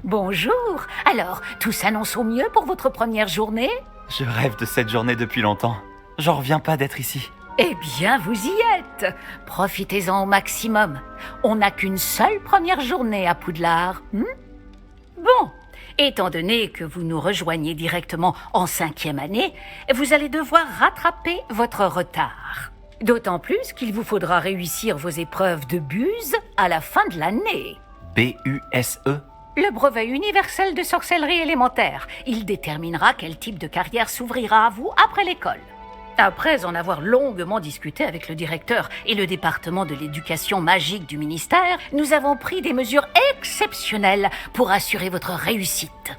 Bonjour. Alors, tout s'annonce au mieux pour votre première journée? Je rêve de cette journée depuis longtemps. J'en reviens pas d'être ici. Eh bien, vous y êtes. Profitez-en au maximum. On n'a qu'une seule première journée à Poudlard. Bon, étant donné que vous nous rejoignez directement en 5e année, vous allez devoir rattraper votre retard. D'autant plus qu'il vous faudra réussir vos épreuves de buse à la fin de l'année. B-U-S-E. Le brevet universel de sorcellerie élémentaire. Il déterminera quel type de carrière s'ouvrira à vous après l'école. Après en avoir longuement discuté avec le directeur et le département de l'éducation magique du ministère, nous avons pris des mesures exceptionnelles pour assurer votre réussite.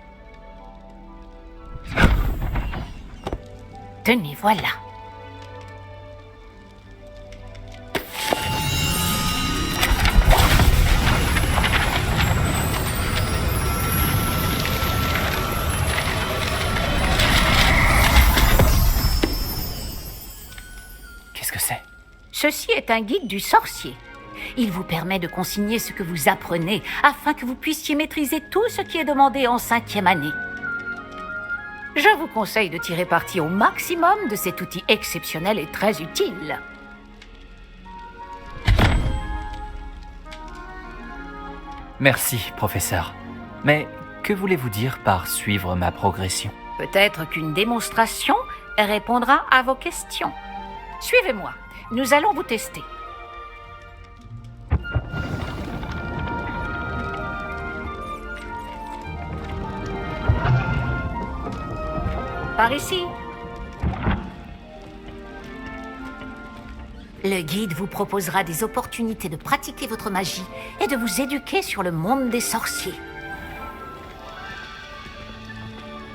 Tenez, voilà. Qu'est-ce que c'est? Ceci est un guide du sorcier. Il vous permet de consigner ce que vous apprenez afin que vous puissiez maîtriser tout ce qui est demandé en 5e année. Je vous conseille de tirer parti au maximum de cet outil exceptionnel et très utile. Merci, professeur. Mais que voulez-vous dire par suivre ma progression? Peut-être qu'une démonstration répondra à vos questions. Suivez-moi, nous allons vous tester. Par ici. Le guide vous proposera des opportunités de pratiquer votre magie et de vous éduquer sur le monde des sorciers.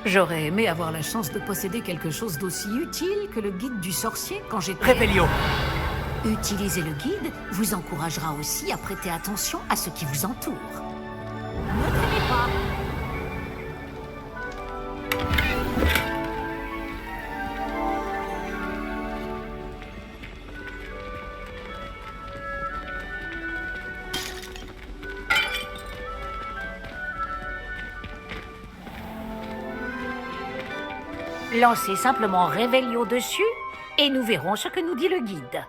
J'aurais aimé avoir la chance de posséder quelque chose d'aussi utile que le guide du sorcier quand j'étais... Rébellion! Utiliser le guide vous encouragera aussi à prêter attention à ce qui vous entoure. Ne traînez pas. Lancez simplement Réveillon dessus et nous verrons ce que nous dit le guide.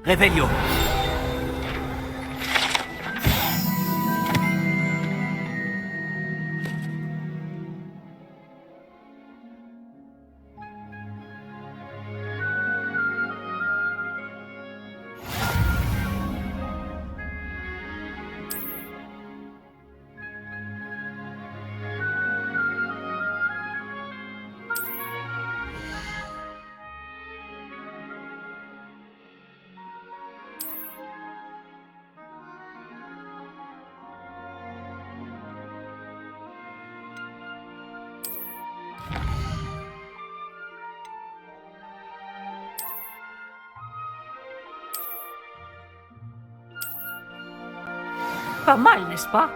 Rébellion! Pas mal, n'est-ce pas?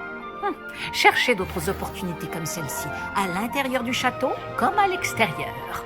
Cherchez d'autres opportunités comme celle-ci, à l'intérieur du château comme à l'extérieur.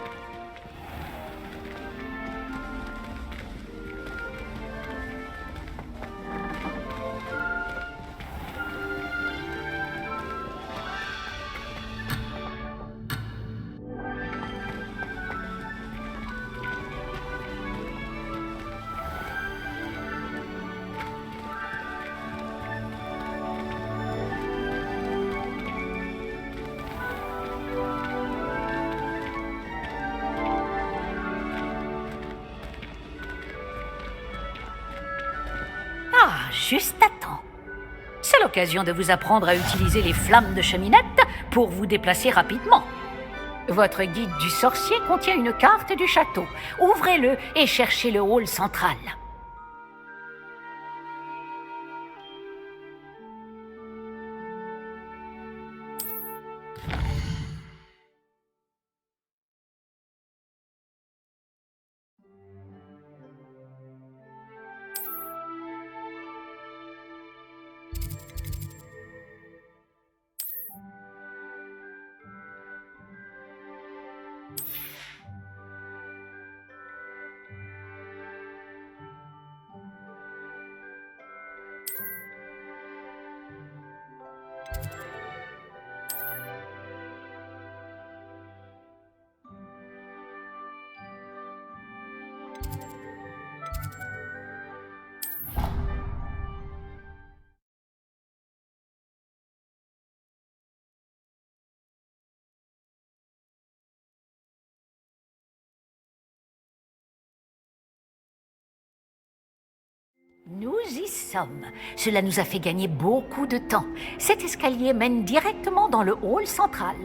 Ah, juste à temps. C'est l'occasion de vous apprendre à utiliser les flammes de cheminette pour vous déplacer rapidement. Votre guide du sorcier contient une carte du château. Ouvrez-le et cherchez le hall central. nous y sommes. Cela nous a fait gagner beaucoup de temps. Cet escalier mène directement dans le hall central.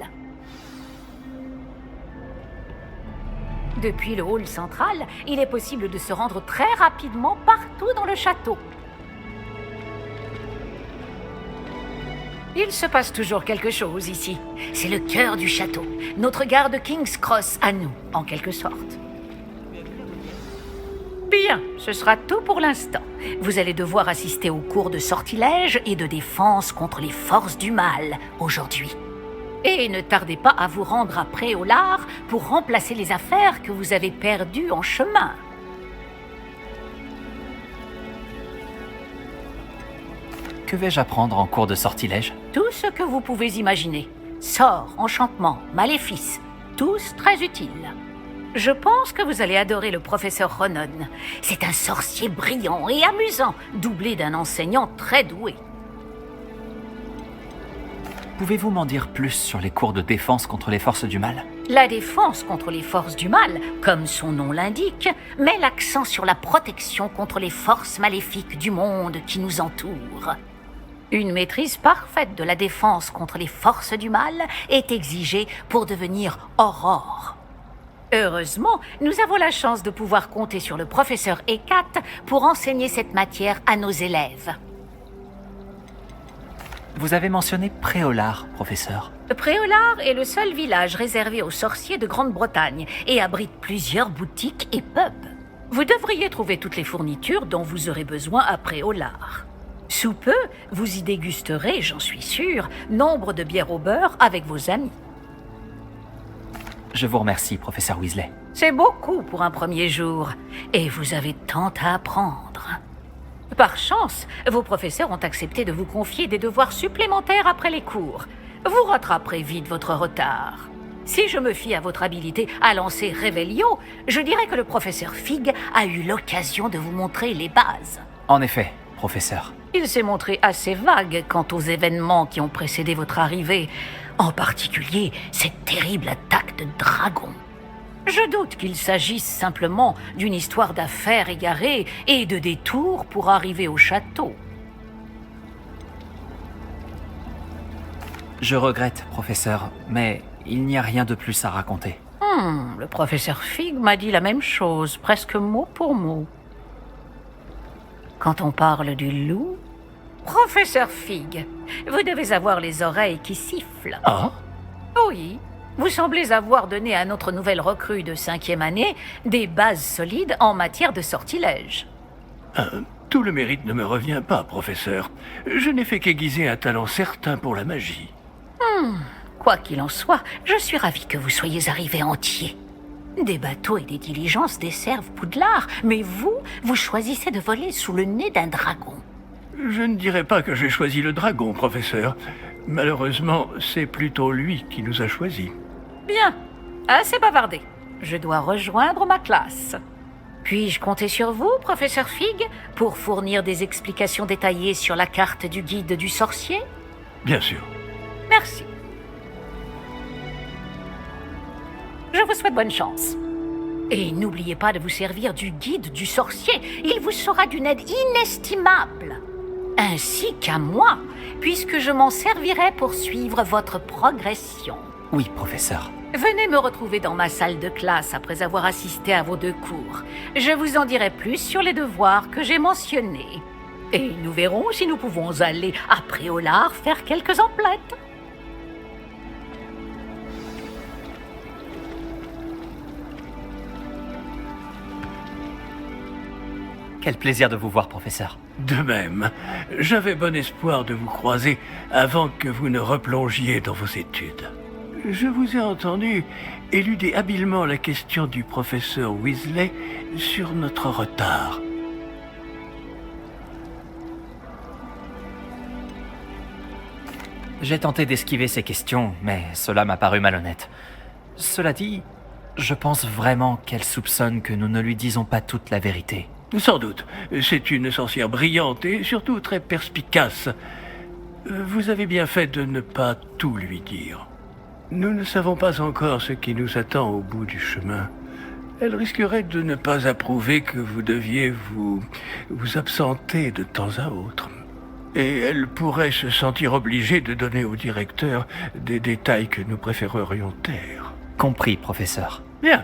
Depuis le hall central, il est possible de se rendre très rapidement partout dans le château. Il se passe toujours quelque chose ici. C'est le cœur du château, notre gare de King's Cross à nous, en quelque sorte. Bien, ce sera tout pour l'instant. Vous allez devoir assister aux cours de sortilège et de défense contre les forces du mal aujourd'hui. Et ne tardez pas à vous rendre à Préolard pour remplacer les affaires que vous avez perdues en chemin. Que vais-je apprendre en cours de sortilège? Tout ce que vous pouvez imaginer. Sorts, enchantements, maléfices, tous très utiles. Je pense que vous allez adorer le professeur Ronon. C'est un sorcier brillant et amusant, doublé d'un enseignant très doué. Pouvez-vous m'en dire plus sur les cours de défense contre les forces du mal? La défense contre les forces du mal, comme son nom l'indique, met l'accent sur la protection contre les forces maléfiques du monde qui nous entoure. Une maîtrise parfaite de la défense contre les forces du mal est exigée pour devenir Aurore. Heureusement, nous avons la chance de pouvoir compter sur le professeur Hécate pour enseigner cette matière à nos élèves. Vous avez mentionné Préolard, professeur. Préolard est le seul village réservé aux sorciers de Grande-Bretagne et abrite plusieurs boutiques et pubs. Vous devriez trouver toutes les fournitures dont vous aurez besoin à Préolard. Sous peu, vous y dégusterez, j'en suis sûre, nombre de bières au beurre avec vos amis. Je vous remercie, professeur Weasley. C'est beaucoup pour un premier jour, et vous avez tant à apprendre. Par chance, vos professeurs ont accepté de vous confier des devoirs supplémentaires après les cours. Vous rattraperez vite votre retard. Si je me fie à votre habilité à lancer Revelio, je dirais que le professeur Fig a eu l'occasion de vous montrer les bases. En effet, professeur. Il s'est montré assez vague quant aux événements qui ont précédé votre arrivée, en particulier cette terrible attaque de dragon. Je doute qu'il s'agisse simplement d'une histoire d'affaires égarées et de détours pour arriver au château. Je regrette, professeur, mais il n'y a rien de plus à raconter. Le professeur Fig m'a dit la même chose, presque mot pour mot. Quand on parle du loup... Professeur Fig, vous devez avoir les oreilles qui sifflent. Ah? Oui, vous semblez avoir donné à notre nouvelle recrue de 5e année des bases solides en matière de sortilège. Tout le mérite ne me revient pas, professeur. Je n'ai fait qu'aiguiser un talent certain pour la magie. Quoi qu'il en soit, je suis ravie que vous soyez arrivé entier. Des bateaux et des diligences desservent Poudlard, mais vous choisissez de voler sous le nez d'un dragon. Je ne dirais pas que j'ai choisi le dragon, professeur. Malheureusement, c'est plutôt lui qui nous a choisis. Bien, assez bavardé. Je dois rejoindre ma classe. Puis-je compter sur vous, professeur Fig, pour fournir des explications détaillées sur la carte du guide du sorcier? Bien sûr. Merci. Je vous souhaite bonne chance. Et n'oubliez pas de vous servir du guide du sorcier. Il vous sera d'une aide inestimable. Ainsi qu'à moi, puisque je m'en servirai pour suivre votre progression. Oui, professeur. Venez me retrouver dans ma salle de classe après avoir assisté à vos 2 cours. Je vous en dirai plus sur les devoirs que j'ai mentionnés. Et nous verrons si nous pouvons aller à Préolard faire quelques emplettes. Quel plaisir de vous voir, professeur. De même, j'avais bon espoir de vous croiser avant que vous ne replongiez dans vos études. Je vous ai entendu éluder habilement la question du professeur Weasley sur notre retard. J'ai tenté d'esquiver ces questions, mais cela m'a paru malhonnête. Cela dit, je pense vraiment qu'elle soupçonne que nous ne lui disons pas toute la vérité. Sans doute. C'est une sorcière brillante et surtout très perspicace. Vous avez bien fait de ne pas tout lui dire. Nous ne savons pas encore ce qui nous attend au bout du chemin. Elle risquerait de ne pas approuver que vous deviez vous absenter de temps à autre. Et elle pourrait se sentir obligée de donner au directeur des détails que nous préférerions taire. Compris, professeur. Bien.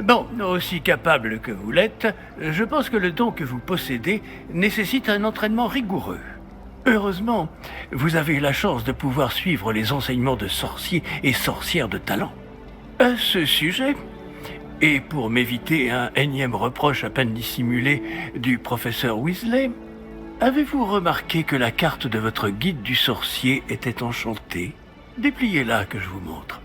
Bon, aussi capable que vous l'êtes, je pense que le don que vous possédez nécessite un entraînement rigoureux. Heureusement, vous avez la chance de pouvoir suivre les enseignements de sorciers et sorcières de talent. À ce sujet, et pour m'éviter un énième reproche à peine dissimulé du professeur Weasley, avez-vous remarqué que la carte de votre guide du sorcier était enchantée? Dépliez-la que je vous montre.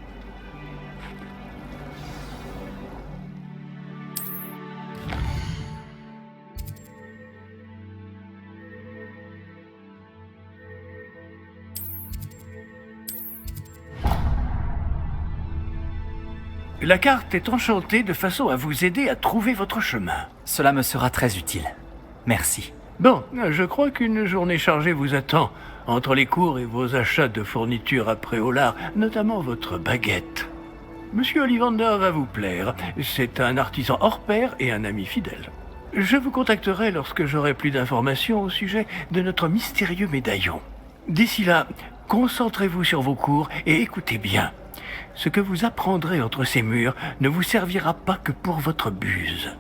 La carte est enchantée de façon à vous aider à trouver votre chemin. Cela me sera très utile. Merci. Bon, je crois qu'une journée chargée vous attend, entre les cours et vos achats de fournitures à Préolard, notamment votre baguette. Monsieur Ollivander va vous plaire. C'est un artisan hors pair et un ami fidèle. Je vous contacterai lorsque j'aurai plus d'informations au sujet de notre mystérieux médaillon. D'ici là, concentrez-vous sur vos cours et écoutez bien. Ce que vous apprendrez entre ces murs ne vous servira pas que pour votre buse.